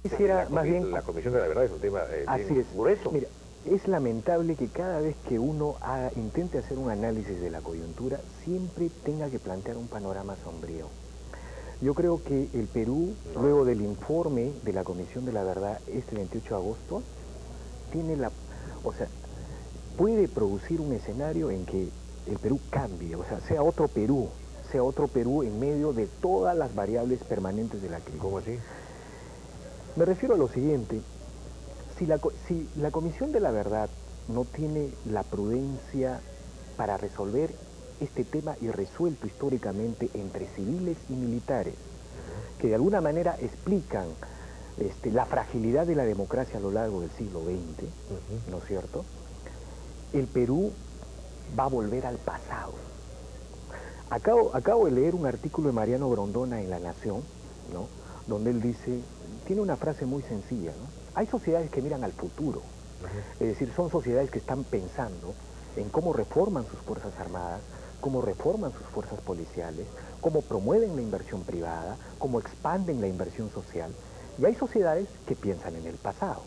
quisiera más bien... La Comisión de la Verdad es un tema así es. grueso. Mira, es lamentable que cada vez que uno intente hacer un análisis de la coyuntura, siempre tenga que plantear un panorama sombrío. Yo creo que el Perú, luego del informe de la Comisión de la Verdad este 28 de agosto, tiene puede producir un escenario en que el Perú cambie, o sea, sea otro Perú en medio de todas las variables permanentes de la crisis. ¿Cómo así? Me refiero a lo siguiente: si la Comisión de la Verdad no tiene la prudencia para resolver este tema irresuelto históricamente entre civiles y militares, que de alguna manera explican la fragilidad de la democracia a lo largo del siglo XX, ¿no es cierto? El Perú va a volver al pasado. Acabo de leer un artículo de Mariano Grondona en La Nación, ¿no?, donde él dice, tiene una frase muy sencilla, ¿no? Hay sociedades que miran al futuro, es decir, son sociedades que están pensando en cómo reforman sus fuerzas armadas, cómo reforman sus fuerzas policiales, cómo promueven la inversión privada, cómo expanden la inversión social. Y hay sociedades que piensan en el pasado.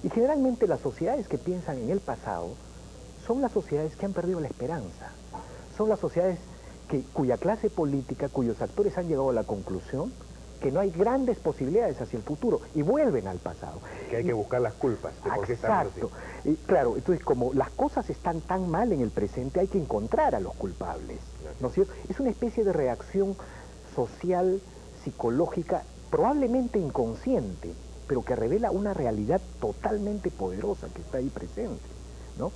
Y generalmente las sociedades que piensan en el pasado son las sociedades que han perdido la esperanza. Son las sociedades cuya clase política, cuyos actores han llegado a la conclusión que no hay grandes posibilidades hacia el futuro y vuelven al pasado. Que hay que buscar las culpas de por qué estamos así. Exacto. Claro, entonces como las cosas están tan mal en el presente, hay que encontrar a los culpables, ¿no es cierto? Es una especie de reacción social, psicológica, probablemente inconsciente, pero que revela una realidad totalmente poderosa que está ahí presente, ¿no?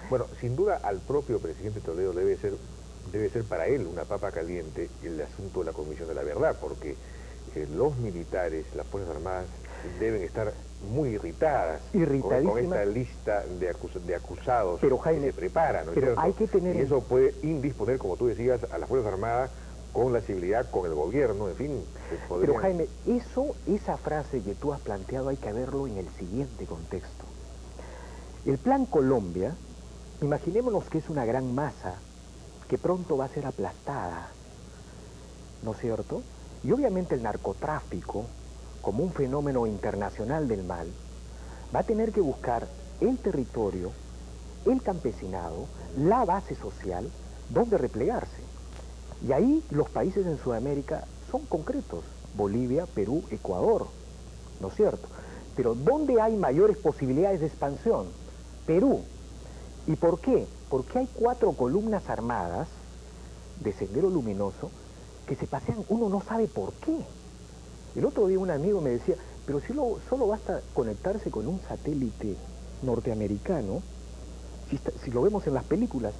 Bueno, sin duda al propio presidente Toledo debe ser para él una papa caliente el asunto de la Comisión de la Verdad, porque los militares, las Fuerzas Armadas, deben estar muy irritadas con esta lista de acusados, pero, Jaime, que se preparan, ¿no es cierto? Hay que tener... Y eso puede indisponer, como tú decías, a las Fuerzas Armadas con la civilidad, con el gobierno, en fin. Pero Jaime, esa frase que tú has planteado hay que verlo en el siguiente contexto. El Plan Colombia, imaginémonos que es una gran masa que pronto va a ser aplastada, ¿no es cierto? Y obviamente el narcotráfico, como un fenómeno internacional del mal, va a tener que buscar el territorio, el campesinado, la base social, donde replegarse. Y ahí los países en Sudamérica son concretos: Bolivia, Perú, Ecuador, ¿no es cierto? Pero ¿dónde hay mayores posibilidades de expansión? Perú. ¿Y por qué? Porque hay 4 columnas armadas de Sendero Luminoso que se pasean, uno no sabe por qué. El otro día un amigo me decía, pero si solo basta conectarse con un satélite norteamericano, si lo vemos en las películas,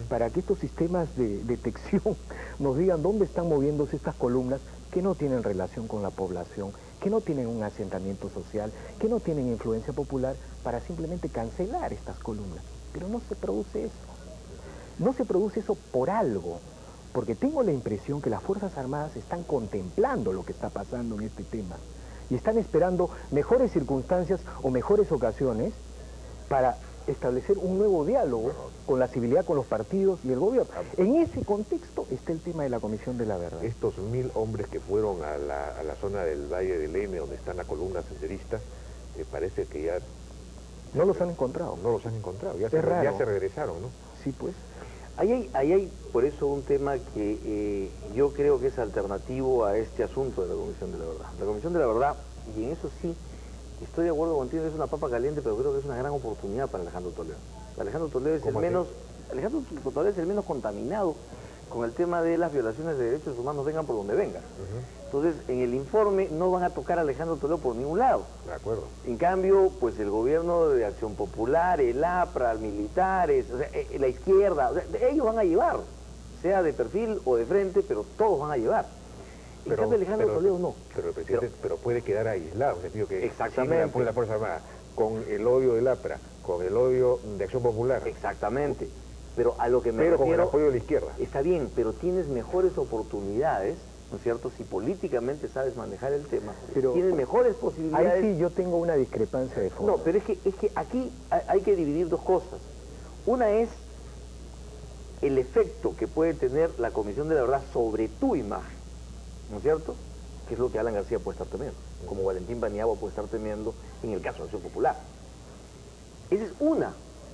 para que estos sistemas de detección nos digan dónde están moviéndose estas columnas que no tienen relación con la población, que no tienen un asentamiento social, que no tienen influencia popular, para simplemente cancelar estas columnas. Pero no se produce eso. No se produce eso por algo, porque tengo la impresión que las Fuerzas Armadas están contemplando lo que está pasando en este tema y están esperando mejores circunstancias o mejores ocasiones para establecer un nuevo diálogo con la civilidad, con los partidos y el gobierno. En ese contexto está el tema de la Comisión de la Verdad. Estos 1000 hombres que fueron a la zona del Valle del M, donde están las columnas senderistas, parece que ya... No los han encontrado. No los han encontrado, ya se regresaron, ¿no? Sí, pues. Ahí hay por eso un tema que yo creo que es alternativo a este asunto de la Comisión de la Verdad. La Comisión de la Verdad, y en eso sí, estoy de acuerdo contigo, es una papa caliente, pero creo que es una gran oportunidad para Alejandro Toledo. Alejandro Toledo es el menos contaminado con el tema de las violaciones de derechos humanos, vengan por donde vengan. Entonces, en el informe no van a tocar a Alejandro Toledo por ningún lado. De acuerdo. En cambio, pues el gobierno de Acción Popular, el APRA, los militares, o sea, la izquierda, o sea, ellos van a llevar, sea de perfil o de frente, pero todos van a llevar. En cambio, Alejandro Toledo no. Pero el presidente puede quedar aislado, en el sentido que exactamente. Sin la Fuerza Armada, con el odio del APRA, con el odio de Acción Popular. Exactamente. Pero a lo que me refiero... con el apoyo de la izquierda. Está bien, pero tienes mejores oportunidades, ¿no es cierto? Si políticamente sabes manejar el tema, pero tienes mejores posibilidades... Ahí sí yo tengo una discrepancia de fondo. No, pero es que aquí hay que dividir dos cosas. Una es el efecto que puede tener la Comisión de la Verdad sobre tu imagen, ¿no es cierto? Que es lo que Alan García puede estar teniendo. como Valentín Paniagua puede estar temiendo en el caso de Acción Popular. Esa es una.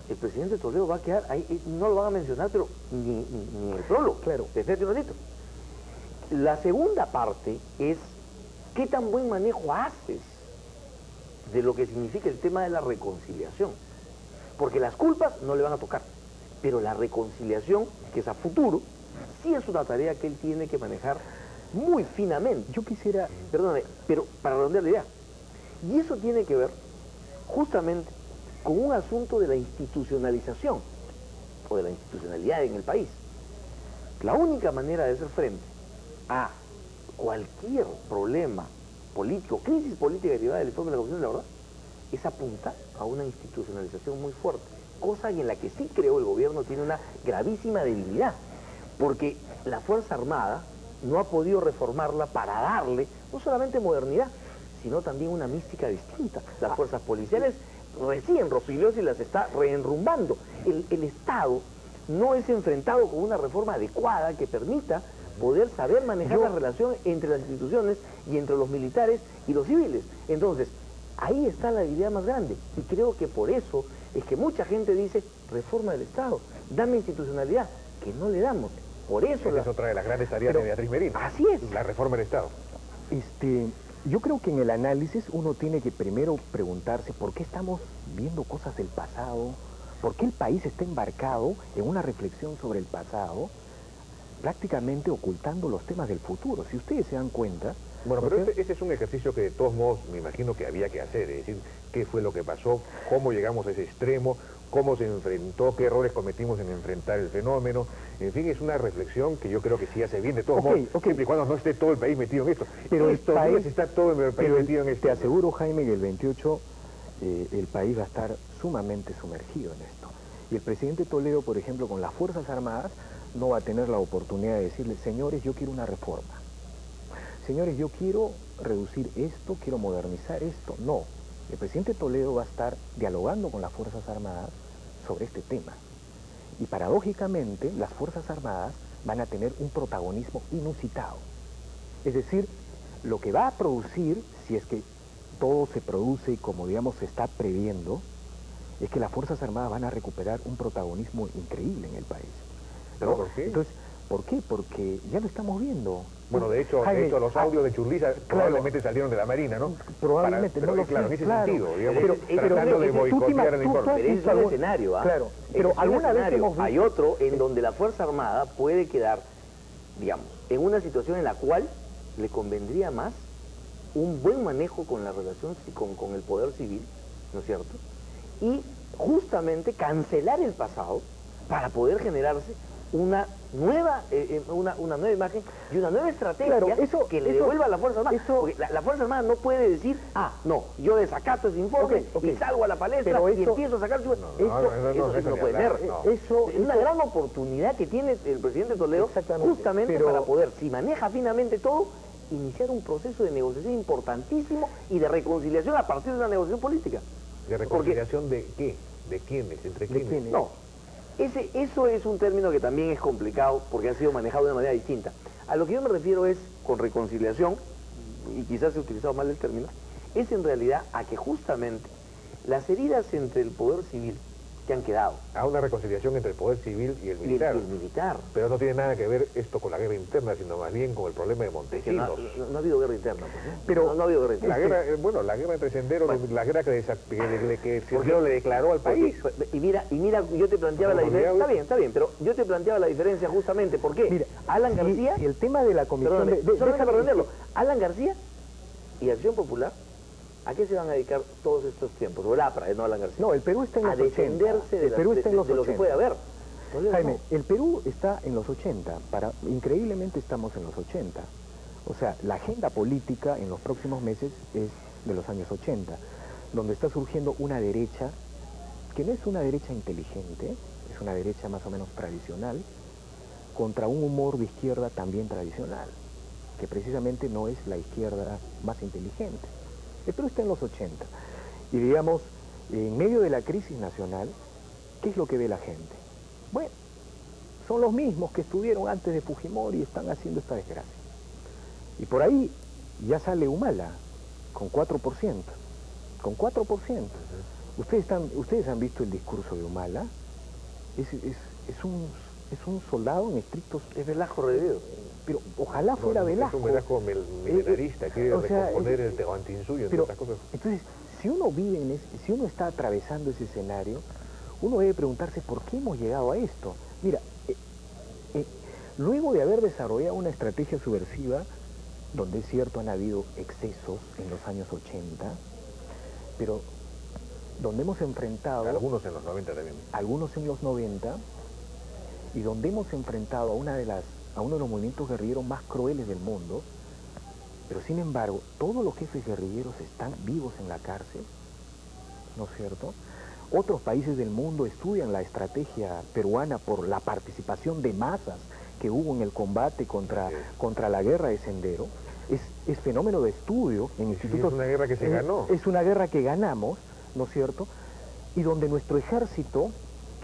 El presidente Toledo va a quedar ahí, no lo van a mencionar, pero ni en el prólogo. Claro. Espérate un ratito. La segunda parte es, ¿qué tan buen manejo haces de lo que significa el tema de la reconciliación? Porque las culpas no le van a tocar, pero la reconciliación, que es a futuro, sí es una tarea que él tiene que manejar muy finamente. Yo quisiera... Perdóname, pero para redondear la idea, y eso tiene que ver justamente con un asunto de la institucionalización o de la institucionalidad en el país. La única manera de hacer frente a cualquier problema político, crisis política derivada del informe de la Comisión de la Verdad, es apuntar a una institucionalización muy fuerte, cosa en la que sí creo el gobierno tiene una gravísima debilidad, porque la Fuerza Armada no ha podido reformarla para darle no solamente modernidad, sino también una mística distinta. Las fuerzas policiales recién Rospigliosi las está reenrumbando. El Estado no es enfrentado con una reforma adecuada que permita poder saber manejar la relación entre las instituciones y entre los militares y los civiles. Entonces, ahí está la idea más grande. Y creo que por eso es que mucha gente dice, reforma del Estado, dame institucionalidad, que no le damos. Por eso... Esa es otra de las grandes tareas de Beatriz Merino. Así es. La reforma del Estado. Yo creo que en el análisis uno tiene que primero preguntarse por qué estamos viendo cosas del pasado, por qué el país está embarcado en una reflexión sobre el pasado, prácticamente ocultando los temas del futuro. Si ustedes se dan cuenta... Bueno, pero ese es un ejercicio que de todos modos me imagino que había que hacer, es decir, qué fue lo que pasó, cómo llegamos a ese extremo, cómo se enfrentó, qué errores cometimos en enfrentar el fenómeno. En fin, es una reflexión que yo creo que sí hace bien de todos modos, siempre y cuando no esté todo el país metido en esto. Pero estos días está todo el país metido en esto. Te aseguro, Jaime, que el 28 el país va a estar sumamente sumergido en esto. Y el presidente Toledo, por ejemplo, con las Fuerzas Armadas, no va a tener la oportunidad de decirle, señores, yo quiero una reforma. Señores, yo quiero reducir esto, quiero modernizar esto. No, el presidente Toledo va a estar dialogando con las Fuerzas Armadas sobre este tema. Y paradójicamente, las Fuerzas Armadas van a tener un protagonismo inusitado. Es decir, lo que va a producir, si es que todo se produce como, digamos, se está previendo, es que las Fuerzas Armadas van a recuperar un protagonismo increíble en el país. ¿Pero por qué? Entonces, ¿por qué? Porque ya lo estamos viendo. Bueno, de hecho los audios de Churliza probablemente salieron de la Marina, ¿no? Probablemente, pero, no lo claro, sé, en ese claro. sentido, digamos, Pero tratando de boicotear el informe. Pero es un escenario, ¿ah? Claro, pero alguna vez hemos visto... Hay otro en donde la Fuerza Armada puede quedar, digamos, en una situación en la cual le convendría más un buen manejo con la relación con el poder civil, ¿no es cierto? Y justamente cancelar el pasado para poder generarse una nueva imagen y una nueva estrategia que le devuelva a la Fuerza Armada. Porque la Fuerza Armada no puede decir, no, yo desacato ese informe y salgo a la palestra y empiezo a sacar su... Eso no puede ser. Eso es una gran oportunidad que tiene el presidente Toledo justamente para poder, si maneja finamente todo, iniciar un proceso de negociación importantísimo y de reconciliación a partir de una negociación política. ¿De reconciliación de qué? ¿De quiénes? ¿Entre quiénes? No. Eso es un término que también es complicado porque ha sido manejado de una manera distinta. A lo que yo me refiero es, con reconciliación, y quizás he utilizado mal el término, es en realidad a que justamente las heridas entre el poder civil que han quedado... A una reconciliación entre el poder civil y el militar. Pero no tiene nada que ver esto con la guerra interna, sino más bien con el problema de Montesinos. No ha habido guerra interna, pues, ¿no? Pero no ha habido guerra interna. La guerra entre Senderos, la guerra que Sendero le declaró al país. Y mira, yo te planteaba la diferencia... Está bien, pero yo te planteaba la diferencia justamente. ¿Por qué? Mira, Alan García... el tema de la comisión... Déjame aprenderlo. Alan García y Acción Popular, ¿a qué se van a dedicar todos estos tiempos? O el APRA, no Alan García. No, el Perú está en los 80. A defenderse de lo que puede haber. Jaime, el Perú está en los 80. Increíblemente estamos en los 80. O sea, la agenda política en los próximos meses es de los años 80, donde está surgiendo una derecha que no es una derecha inteligente, es una derecha más o menos tradicional, contra un humor de izquierda también tradicional, que precisamente no es la izquierda más inteligente. El Perú está en los 80. Y digamos, en medio de la crisis nacional, ¿qué es lo que ve la gente? Bueno, son los mismos que estuvieron antes de Fujimori y están haciendo esta desgracia. Y por ahí ya sale Humala con 4%. Con 4%. Ustedes han visto el discurso de Humala. Es un soldado en estrictos... Es Velasco revivido. Pero ojalá fuera Velasco. Es un Velasco milenarista, quiere recomponer el Tehuantinsuyo, entre otras cosas. Entonces, si uno vive si uno está atravesando ese escenario, uno debe preguntarse por qué hemos llegado a esto. Mira, luego de haber desarrollado una estrategia subversiva, donde es cierto han habido excesos en los años 80, pero donde hemos enfrentado... Algunos en los 90 también. Algunos en los 90, y donde hemos enfrentado a uno de los movimientos guerrilleros más crueles del mundo, pero sin embargo, todos los jefes guerrilleros están vivos en la cárcel, ¿no es cierto? Otros países del mundo estudian la estrategia peruana por la participación de masas que hubo en el combate contra la guerra de Sendero. Es fenómeno de estudio en institutos. Es una guerra que se ganó. Es una guerra que ganamos, ¿no es cierto? Y donde nuestro ejército,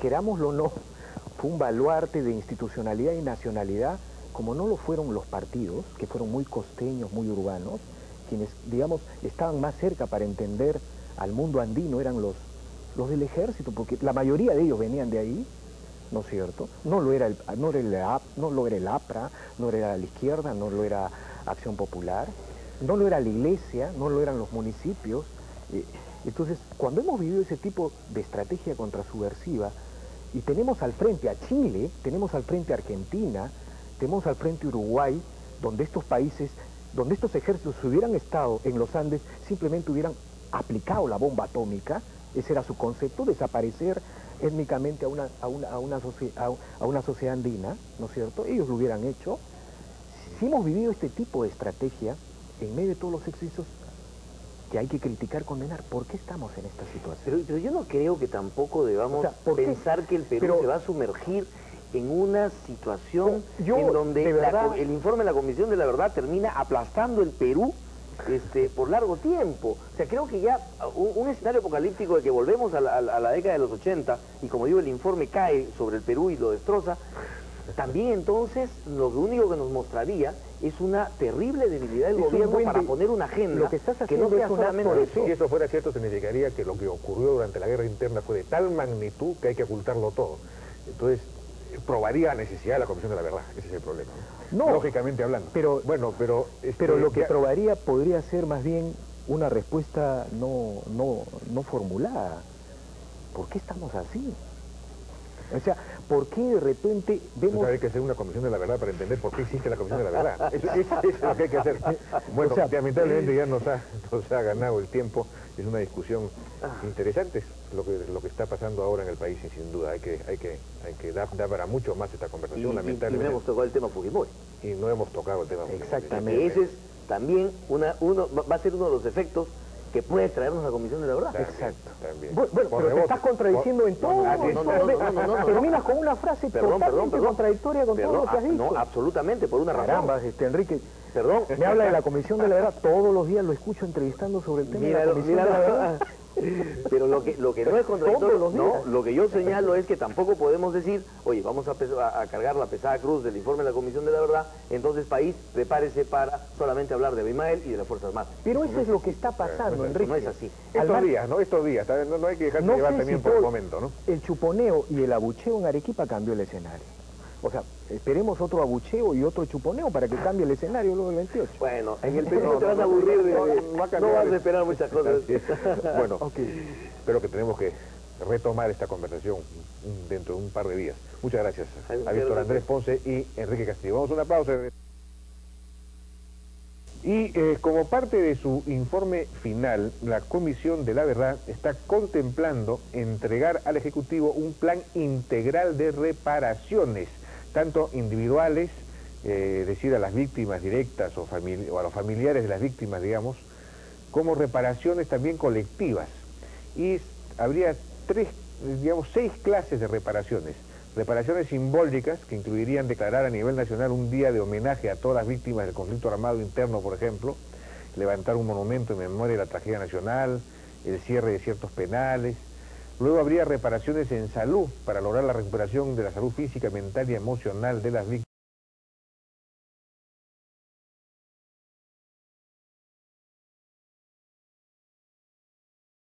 querámoslo o no, fue un baluarte de institucionalidad y nacionalidad, como no lo fueron los partidos, que fueron muy costeños, muy urbanos, quienes, digamos, estaban más cerca para entender al mundo andino, eran los del ejército, porque la mayoría de ellos venían de ahí, ¿no es cierto? No lo era el APRA, no lo era la izquierda, no lo era Acción Popular, no lo era la iglesia, no lo eran los municipios. Entonces, cuando hemos vivido ese tipo de estrategia contrasubversiva, y tenemos al frente a Chile, tenemos al frente a Argentina, tenemos al frente a Uruguay, donde estos países, donde estos ejércitos hubieran estado en los Andes, simplemente hubieran aplicado la bomba atómica, ese era su concepto, desaparecer étnicamente a una sociedad andina, ¿no es cierto? Ellos lo hubieran hecho. Si hemos vivido este tipo de estrategia, en medio de todos los excesos que hay que criticar, condenar, ¿por qué estamos en esta situación? Pero yo no creo que tampoco debamos pensar que el Perú se va a sumergir en una situación en donde el informe de la Comisión de la Verdad termina aplastando el Perú por largo tiempo. O sea, creo que ya un escenario apocalíptico de que volvemos a la década de los 80 y, como digo, el informe cae sobre el Perú y lo destroza, también entonces lo único que nos mostraría es una terrible debilidad del gobierno para poner una agenda que no sea solamente eso. Si eso fuera cierto, significaría que lo que ocurrió durante la guerra interna fue de tal magnitud que hay que ocultarlo todo. Entonces, probaría la necesidad de la Comisión de la Verdad. Ese es el problema, ¿no? Lógicamente hablando. Pero lo que probaría podría ser más bien una respuesta no formulada. ¿Por qué estamos así? O sea, ¿por qué de repente vemos...? Hay que hacer una Comisión de la Verdad para entender por qué existe la Comisión de la Verdad. Eso es lo que hay que hacer. Bueno, lamentablemente ya nos ha ganado el tiempo. Es una discusión interesante lo que está pasando ahora en el país, y sin duda hay que dar para mucho más esta conversación, lamentablemente. Y no hemos tocado el tema Fujimori. Y no hemos tocado el tema Fujimori. Exactamente. Ese es también va a ser uno de los efectos que puede traernos la Comisión de la Verdad. Exacto. También. Bueno, pero te estás contradiciendo en todo. No. Terminas con una frase totalmente contradictoria con todo lo que has dicho. No, absolutamente, por una razón. Caramba, Enrique. Perdón. Me habla de la Comisión de la Verdad. Todos los días lo escucho entrevistando sobre el tema de la Comisión de la Verdad. Pero lo que no es contradictorio, lo que yo señalo es que tampoco podemos decir, oye, vamos a cargar la pesada cruz del informe de la Comisión de la Verdad, entonces país, prepárese para solamente hablar de Abimael y de las Fuerzas Armadas. Pero eso es lo que está pasando, Enrique. No es así. Estos días, no hay que dejarse llevar también por el momento, ¿no? El chuponeo y el abucheo en Arequipa cambió el escenario. O sea, esperemos otro abucheo y otro chuponeo para que cambie el escenario luego del 28. Bueno, en el Perú no te vas a aburrir no vas a esperar muchas cosas. Bueno, espero que tenemos que retomar esta conversación dentro de un par de días. Muchas gracias a Víctor Andrés Ponce y Enrique Castillo. Vamos a una pausa. Y como parte de su informe final, la Comisión de la Verdad está contemplando entregar al Ejecutivo un plan integral de reparaciones, tanto individuales, es decir, a las víctimas directas o a los familiares de las víctimas, digamos, como reparaciones también colectivas. Y habría 6 clases de reparaciones. Reparaciones simbólicas, que incluirían declarar a nivel nacional un día de homenaje a todas las víctimas del conflicto armado interno, por ejemplo, levantar un monumento en memoria de la tragedia nacional, el cierre de ciertos penales. Luego habría reparaciones en salud, para lograr la recuperación de la salud física, mental y emocional de las víctimas.